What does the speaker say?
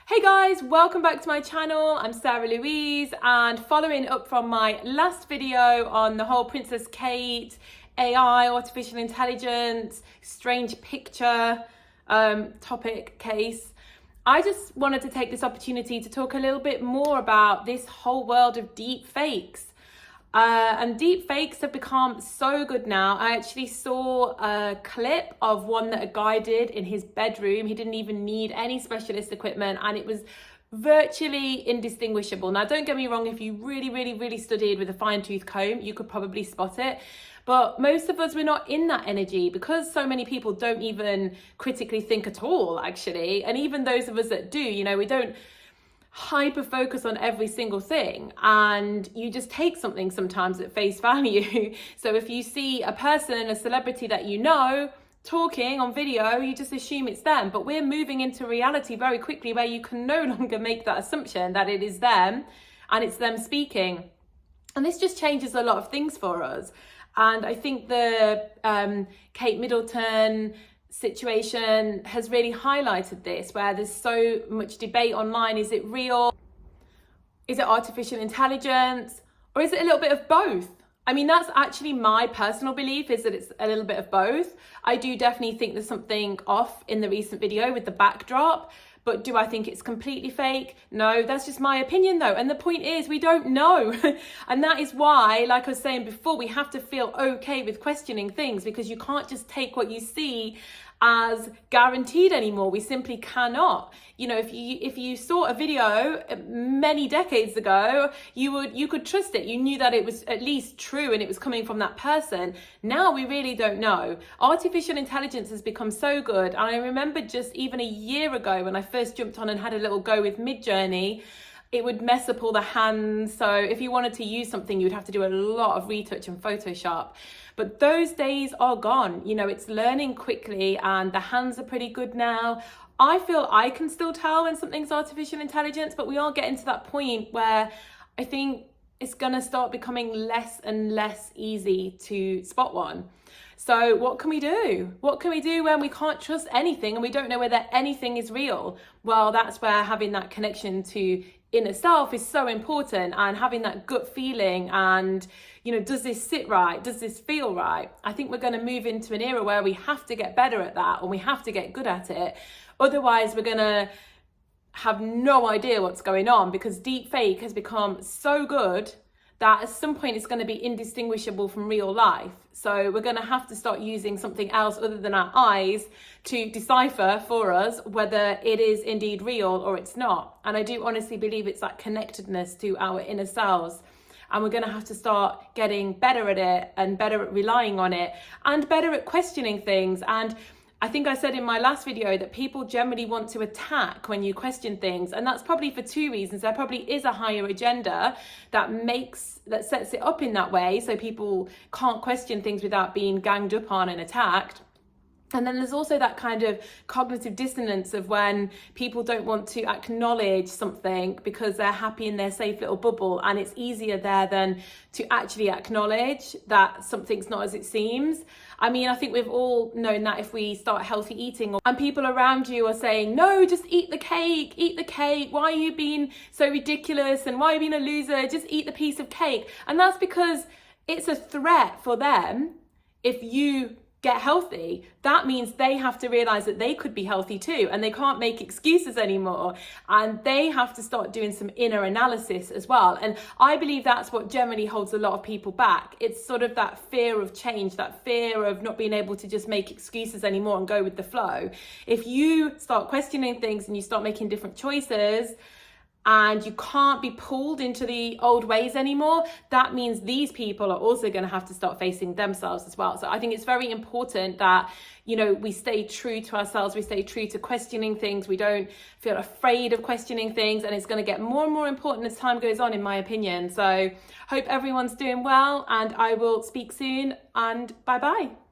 Hey guys, welcome back to my channel. I'm Sarah Louise, and following up from my last video on the whole Princess Kate, AI, artificial intelligence, strange picture topic case, I just wanted to take this opportunity to talk a little bit more about this whole world of deep fakes. And deep fakes have become so good now. I actually saw a clip of one that a guy did in his bedroom. He didn't even need any specialist equipment, and it was virtually indistinguishable. Now, don't get me wrong, if you really studied with a fine-tooth comb, you could probably spot it. But most of us, we're not in that energy because so many people don't even critically think at all, actually. And even those of us that do, we don't hyper focus on every single thing, and you just take something sometimes at face value. So if you see a person, a celebrity that you know, talking on video, you just assume it's them. But we're moving into reality very quickly where you can no longer make that assumption that it is them and it's them speaking. And this just changes a lot of things for us. And I think the Kate Middleton situation has really highlighted this, where there's so much debate online. Is it real? Is it artificial intelligence? Or is it a little bit of both? I mean, that's actually my personal belief, is that it's a little bit of both. I do definitely think there's something off in the recent video with the backdrop, but do I think it's completely fake? No, that's just my opinion though. And the point is, we don't know. And that is why, like I was saying before, we have to feel okay with questioning things, because you can't just take what you see as guaranteed anymore. We simply cannot. If you saw a video many decades ago, you could trust it. You knew that it was at least true and it was coming from that person. Now we really don't know. Artificial intelligence has become so good. And I remember just even a year ago when I first jumped on and had a little go with Midjourney, it would mess up all the hands. So if you wanted to use something, you'd have to do a lot of retouch in Photoshop. But those days are gone. It's learning quickly and the hands are pretty good now. I feel I can still tell when something's artificial intelligence, but we are getting to that point where I think it's gonna start becoming less and less easy to spot one. So what can we do? What can we do when we can't trust anything and we don't know whether anything is real? Well, that's where having that connection to inner self is so important, and having that gut feeling and, does this sit right? Does this feel right? I think we're going to move into an era where we have to get better at that, and we have to get good at it. Otherwise, we're going to have no idea what's going on, because deep fake has become so good that at some point it's going to be indistinguishable from real life. So we're going to have to start using something else other than our eyes to decipher for us whether it is indeed real or it's not. And I do honestly believe it's that connectedness to our inner selves. And we're going to have to start getting better at it, and better at relying on it, and better at questioning things. And I think I said in my last video that people generally want to attack when you question things, and that's probably for two reasons. There probably is a higher agenda that sets it up in that way, so people can't question things without being ganged up on and attacked. And then there's also that kind of cognitive dissonance of when people don't want to acknowledge something because they're happy in their safe little bubble, and it's easier there than to actually acknowledge that something's not as it seems. I mean, I think we've all known that if we start healthy eating and people around you are saying, no, just eat the cake, why are you being so ridiculous, and why are you being a loser, just eat the piece of cake. And that's because it's a threat for them. If you get healthy, that means they have to realize that they could be healthy too, and they can't make excuses anymore, and they have to start doing some inner analysis as well. And I believe that's what generally holds a lot of people back. It's sort of that fear of change, that fear of not being able to just make excuses anymore and go with the flow. If you start questioning things and you start making different choices, and you can't be pulled into the old ways anymore, that means these people are also going to have to start facing themselves as well. So I think it's very important that, we stay true to ourselves, we stay true to questioning things, we don't feel afraid of questioning things, and it's going to get more and more important as time goes on, in my opinion. So hope everyone's doing well, and I will speak soon, and bye-bye.